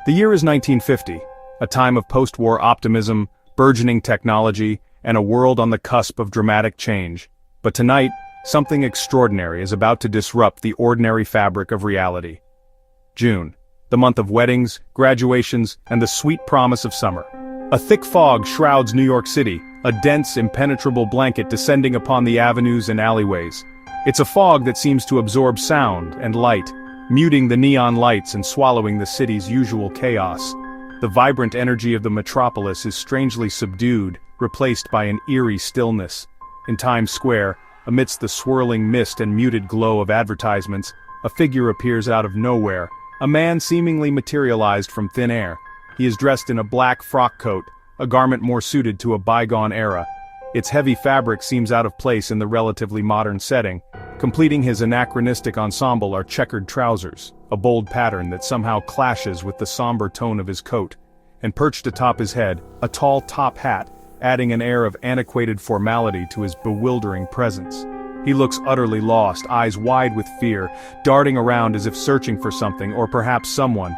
The year is 1950, a time of post-war optimism, burgeoning technology, and a world on the cusp of dramatic change. But tonight, something extraordinary is about to disrupt the ordinary fabric of reality. June, the month of weddings, graduations, and the sweet promise of summer. A thick fog shrouds New York City, a dense, impenetrable blanket descending upon the avenues and alleyways. It's a fog that seems to absorb sound and light, muting the neon lights and swallowing the city's usual chaos. The vibrant energy of the metropolis is strangely subdued, replaced by an eerie stillness. In Times Square, amidst the swirling mist and muted glow of advertisements, a figure appears out of nowhere, a man seemingly materialized from thin air. He is dressed in a black frock coat, a garment more suited to a bygone era. Its heavy fabric seems out of place in the relatively modern setting. Completing his anachronistic ensemble are checkered trousers, a bold pattern that somehow clashes with the somber tone of his coat. And perched atop his head, a tall top hat, adding an air of antiquated formality to his bewildering presence. He looks utterly lost, eyes wide with fear, darting around as if searching for something or perhaps someone.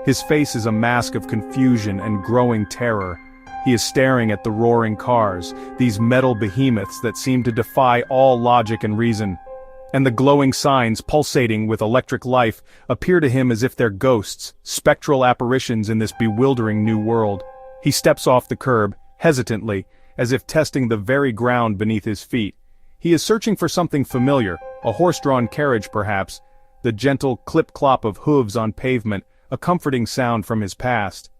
His face is a mask of confusion and growing terror. He is staring at the roaring cars, these metal behemoths that seem to defy all logic and reason. And the glowing signs pulsating with electric life appear to him as if they're ghosts, spectral apparitions in this bewildering new world. He steps off the curb, hesitantly, as if testing the very ground beneath his feet. He is searching for something familiar, a horse-drawn carriage perhaps, the gentle clip-clop of hooves on pavement, a comforting sound from his past.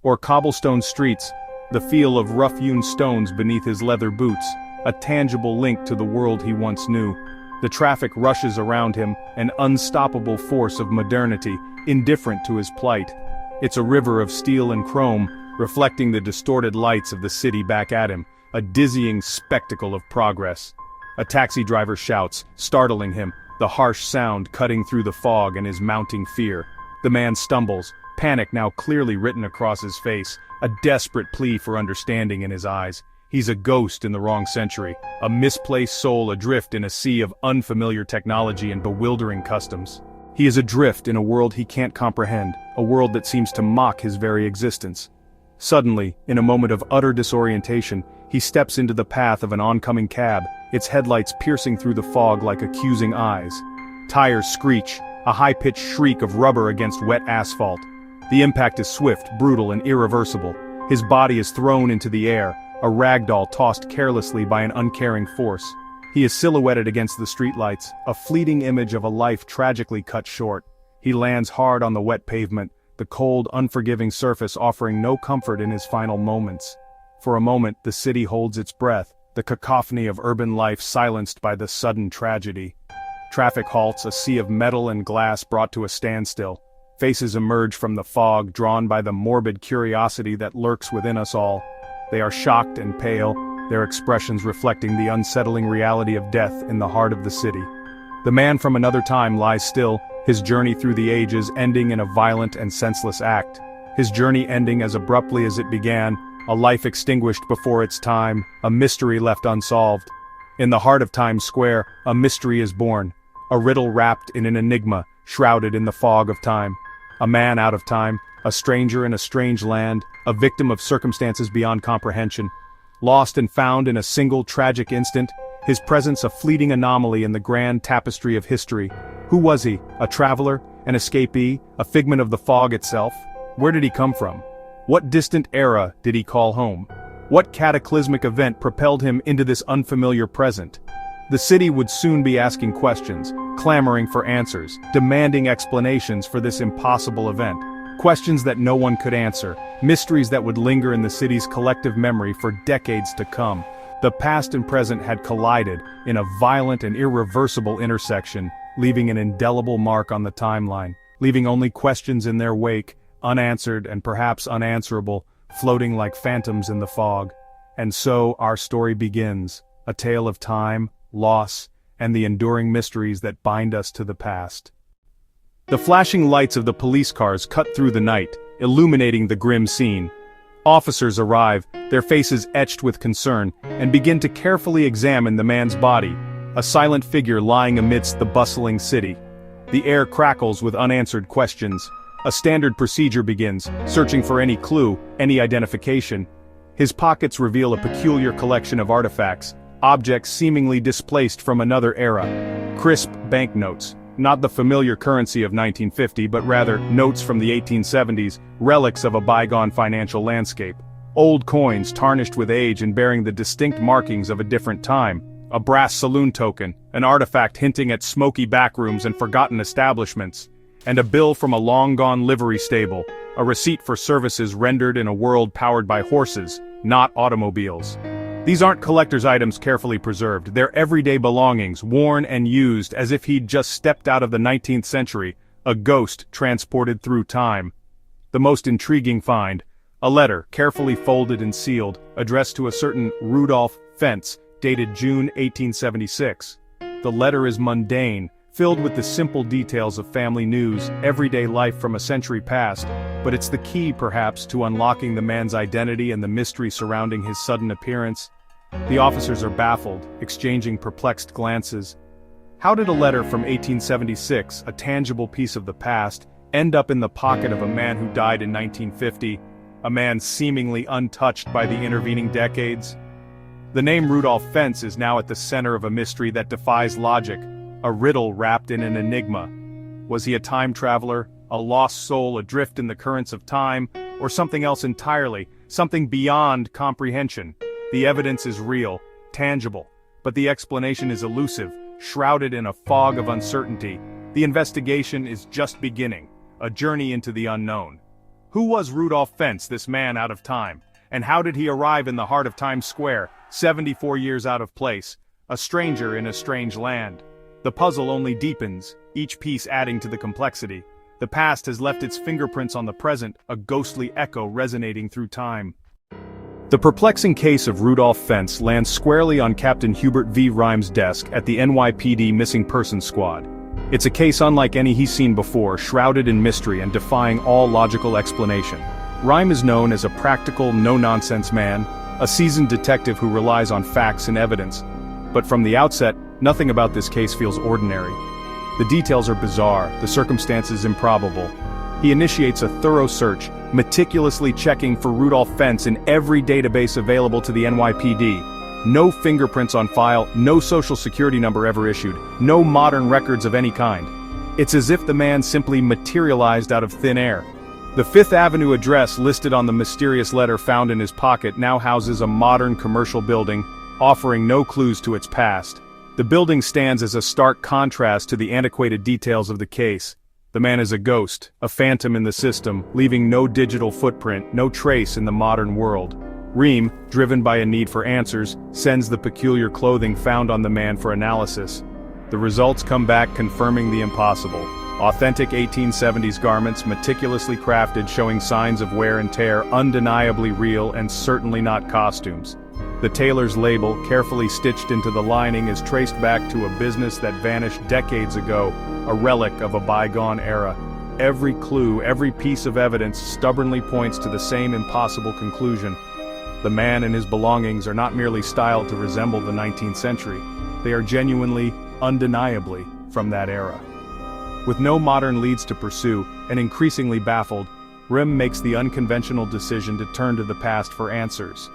Or cobblestone streets, the feel of rough-hewn stones beneath his leather boots, a tangible link to the world he once knew. The traffic rushes around him, an unstoppable force of modernity, indifferent to his plight. It's a river of steel and chrome, reflecting the distorted lights of the city back at him, a dizzying spectacle of progress. A taxi driver shouts, startling him, the harsh sound cutting through the fog and his mounting fear. The man stumbles, panic now clearly written across his face, a desperate plea for understanding in his eyes. He's a ghost in the wrong century, a misplaced soul adrift in a sea of unfamiliar technology and bewildering customs. He is adrift in a world he can't comprehend, a world that seems to mock his very existence. Suddenly, in a moment of utter disorientation, he steps into the path of an oncoming cab, its headlights piercing through the fog like accusing eyes. Tires screech, a high-pitched shriek of rubber against wet asphalt. The impact is swift, brutal, and irreversible. His body is thrown into the air, a ragdoll tossed carelessly by an uncaring force. He is silhouetted against the streetlights, a fleeting image of a life tragically cut short. He lands hard on the wet pavement, the cold, unforgiving surface offering no comfort in his final moments. For a moment, the city holds its breath, the cacophony of urban life silenced by the sudden tragedy. Traffic halts, a sea of metal and glass brought to a standstill. Faces emerge from the fog, drawn by the morbid curiosity that lurks within us all. They are shocked and pale, their expressions reflecting the unsettling reality of death in the heart of the city. The man from another time lies still, his journey through the ages ending in a violent and senseless act. His journey ending as abruptly as it began, a life extinguished before its time, a mystery left unsolved. In the heart of Times Square, a mystery is born, a riddle wrapped in an enigma, shrouded in the fog of time. A man out of time, a stranger in a strange land, a victim of circumstances beyond comprehension. Lost and found in a single tragic instant, his presence a fleeting anomaly in the grand tapestry of history. Who was he? A traveler? An escapee? A figment of the fog itself? Where did he come from? What distant era did he call home? What cataclysmic event propelled him into this unfamiliar present? The city would soon be asking questions, clamoring for answers, demanding explanations for this impossible event. Questions that no one could answer, mysteries that would linger in the city's collective memory for decades to come. The past and present had collided in a violent and irreversible intersection, leaving an indelible mark on the timeline, leaving only questions in their wake, unanswered and perhaps unanswerable, floating like phantoms in the fog. And so our story begins, a tale of time, loss, and the enduring mysteries that bind us to the past. The flashing lights of the police cars cut through the night, illuminating the grim scene. Officers arrive, their faces etched with concern, and begin to carefully examine the man's body, a silent figure lying amidst the bustling city. The air crackles with unanswered questions. A standard procedure begins, searching for any clue, any identification. His pockets reveal a peculiar collection of artifacts, objects seemingly displaced from another era. Crisp banknotes, not the familiar currency of 1950 but rather notes from the 1870s, relics of a bygone financial landscape. Old coins tarnished with age and bearing the distinct markings of a different time. A brass saloon token, an artifact hinting at smoky backrooms and forgotten establishments. And a bill from a long-gone livery stable, a receipt for services rendered in a world powered by horses, not automobiles. These aren't collector's items carefully preserved, they're everyday belongings, worn and used as if he'd just stepped out of the 19th century, a ghost transported through time. The most intriguing find, a letter, carefully folded and sealed, addressed to a certain Rudolph Fentz, dated June 1876. The letter is mundane, filled with the simple details of family news, everyday life from a century past, but it's the key, perhaps, to unlocking the man's identity and the mystery surrounding his sudden appearance. The officers are baffled, exchanging perplexed glances. How did a letter from 1876, a tangible piece of the past, end up in the pocket of a man who died in 1950, a man seemingly untouched by the intervening decades? The name Rudolph Fentz is now at the center of a mystery that defies logic, a riddle wrapped in an enigma. Was he a time traveler, a lost soul adrift in the currents of time, or something else entirely, something beyond comprehension? The evidence is real, tangible, but the explanation is elusive, shrouded in a fog of uncertainty. The investigation is just beginning, a journey into the unknown. Who was Rudolph Fentz, this man out of time? And how did he arrive in the heart of Times Square, 74 years out of place, a stranger in a strange land? The puzzle only deepens, each piece adding to the complexity. The past has left its fingerprints on the present, a ghostly echo resonating through time. The perplexing case of Rudolph Fentz lands squarely on Captain Hubert V. Rhimes' desk at the NYPD Missing Persons Squad. It's a case unlike any he's seen before, shrouded in mystery and defying all logical explanation. Rhimes is known as a practical, no-nonsense man, a seasoned detective who relies on facts and evidence. But from the outset, nothing about this case feels ordinary. The details are bizarre, the circumstances improbable. He initiates a thorough search, meticulously checking for Rudolph Fentz in every database available to the NYPD. No fingerprints on file, no social security number ever issued, no modern records of any kind. It's as if the man simply materialized out of thin air. The Fifth Avenue address listed on the mysterious letter found in his pocket now houses a modern commercial building, offering no clues to its past. The building stands as a stark contrast to the antiquated details of the case. The man is a ghost, a phantom in the system, leaving no digital footprint, no trace in the modern world. Rheem, driven by a need for answers, sends the peculiar clothing found on the man for analysis. The results come back confirming the impossible. Authentic 1870s garments, meticulously crafted, showing signs of wear and tear, undeniably real and certainly not costumes. The tailor's label, carefully stitched into the lining, is traced back to a business that vanished decades ago, a relic of a bygone era. Every clue, every piece of evidence stubbornly points to the same impossible conclusion. The man and his belongings are not merely styled to resemble the 19th century. They are genuinely, undeniably, from that era. With no modern leads to pursue, and increasingly baffled, Rheem makes the unconventional decision to turn to the past for answers.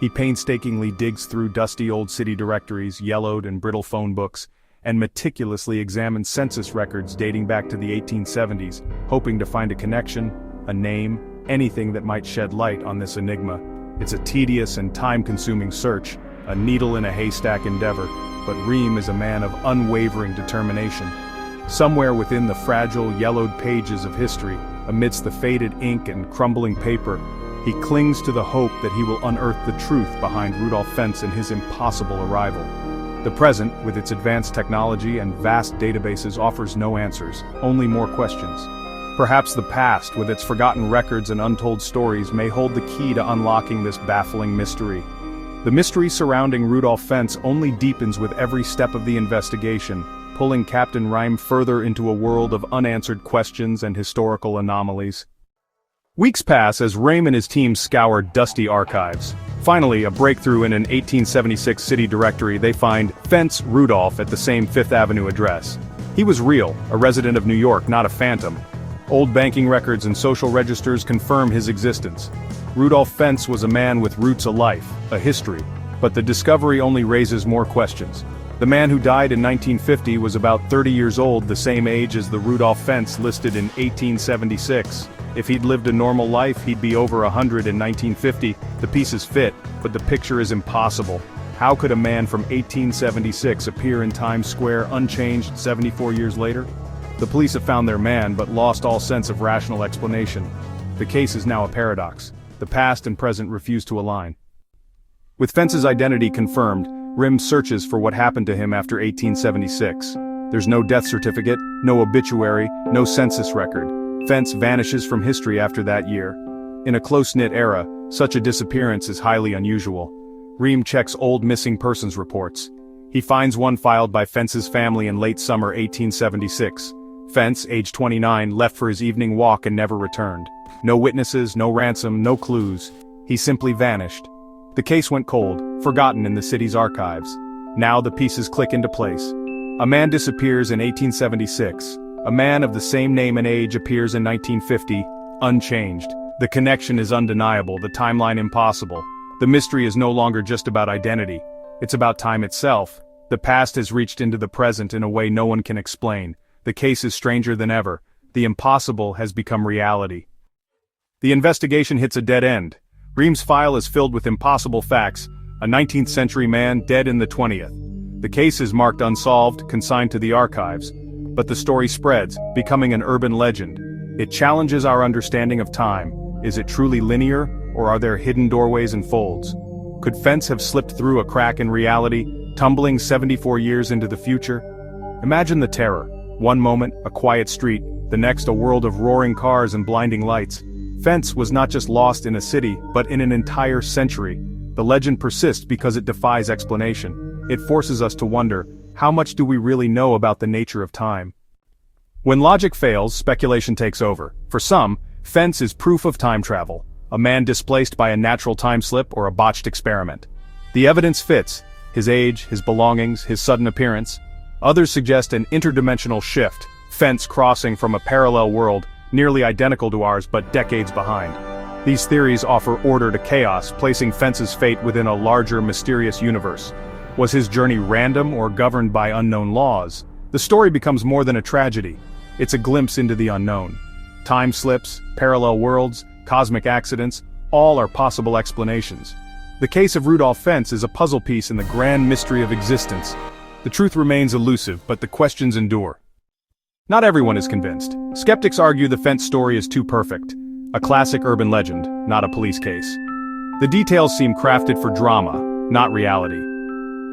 He painstakingly digs through dusty old city directories, yellowed and brittle phone books, and meticulously examines census records dating back to the 1870s, hoping to find a connection, a name, anything that might shed light on this enigma. It's a tedious and time-consuming search, a needle in a haystack endeavor, but Rheem is a man of unwavering determination. Somewhere within the fragile, yellowed pages of history, amidst the faded ink and crumbling paper, he clings to the hope that he will unearth the truth behind Rudolph Fentz and his impossible arrival. The present, with its advanced technology and vast databases, offers no answers, only more questions. Perhaps the past, with its forgotten records and untold stories, may hold the key to unlocking this baffling mystery. The mystery surrounding Rudolph Fentz only deepens with every step of the investigation, pulling Captain Rheem further into a world of unanswered questions and historical anomalies. Weeks pass as Rheem and his team scour dusty archives. Finally, a breakthrough in an 1876 city directory, they find Fentz Rudolph at the same Fifth Avenue address. He was real, a resident of New York, not a phantom. Old banking records and social registers confirm his existence. Rudolph Fentz was a man with roots, a life, a history, but the discovery only raises more questions. The man who died in 1950 was about 30 years old, the same age as the Rudolph Fentz listed in 1876. If he'd lived a normal life, he'd be over 100 in 1950. The pieces fit, but the picture is impossible. How could a man from 1876 appear in Times Square unchanged 74 years later? The police have found their man, but lost all sense of rational explanation. The case is now a paradox. The past and present refuse to align. With Fentz's identity confirmed, RIM searches for what happened to him after 1876. There's no death certificate, no obituary, no census record. Fentz vanishes from history after that year. In a close-knit era, such a disappearance is highly unusual. RIM checks old missing persons reports. He finds one filed by Fentz's family in late summer 1876. Fentz, age 29, left for his evening walk and never returned. No witnesses, no ransom, no clues. He simply vanished. The case went cold, forgotten in the city's archives. Now the pieces click into place. A man disappears in 1876. A man of the same name and age appears in 1950, unchanged. The connection is undeniable, the timeline impossible. The mystery is no longer just about identity. It's about time itself. The past has reached into the present in a way no one can explain. The case is stranger than ever. The impossible has become reality. The investigation hits a dead end. RIM's file is filled with impossible facts. A 19th century man dead in the 20th. The case is marked unsolved, consigned to the archives. But the story spreads, becoming an urban legend. It challenges our understanding of time. Is it truly linear, or are there hidden doorways and folds? Could Fentz have slipped through a crack in reality, tumbling 74 years into the future? Imagine the terror. One moment, a quiet street, the next a world of roaring cars and blinding lights. Fentz was not just lost in a city, but in an entire century. The legend persists because it defies explanation. It forces us to wonder, how much do we really know about the nature of time? When logic fails, speculation takes over. For some, Fentz is proof of time travel, a man displaced by a natural time slip or a botched experiment. The evidence fits: his age, his belongings, his sudden appearance. Others suggest an interdimensional shift, Fentz crossing from a parallel world, nearly identical to ours but decades behind. These theories offer order to chaos, placing Fentz's fate within a larger, mysterious universe. Was his journey random or governed by unknown laws? The story becomes more than a tragedy. It's a glimpse into the unknown. Time slips, parallel worlds, cosmic accidents, all are possible explanations. The case of Rudolph Fentz is a puzzle piece in the grand mystery of existence. The truth remains elusive, but the questions endure. Not everyone is convinced. Skeptics argue the Fentz story is too perfect. A classic urban legend, not a police case. The details seem crafted for drama, not reality.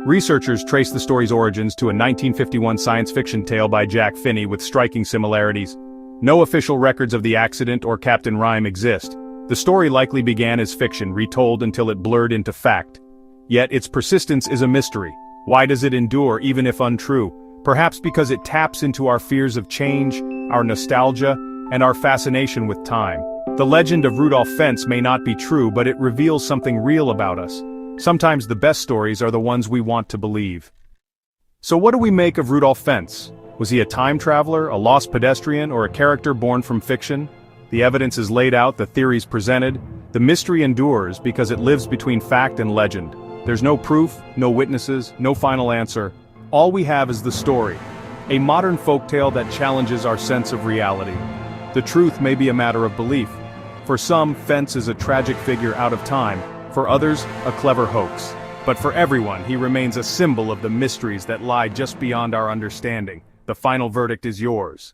Researchers trace the story's origins to a 1951 science fiction tale by Jack Finney with striking similarities. No official records of the accident or Captain Rhyme exist. The story likely began as fiction, retold until it blurred into fact. Yet its persistence is a mystery. Why does it endure even if untrue? Perhaps because it taps into our fears of change, our nostalgia, and our fascination with time. The legend of Rudolph Fentz may not be true, but it reveals something real about us. Sometimes the best stories are the ones we want to believe. So what do we make of Rudolph Fentz? Was he a time traveler, a lost pedestrian, or a character born from fiction? The evidence is laid out, the theories presented. The mystery endures because it lives between fact and legend. There's no proof, no witnesses, no final answer. All we have is the story, a modern folktale that challenges our sense of reality. The truth may be a matter of belief. For some, Fentz is a tragic figure out of time. For others, a clever hoax. But for everyone, he remains a symbol of the mysteries that lie just beyond our understanding. The final verdict is yours.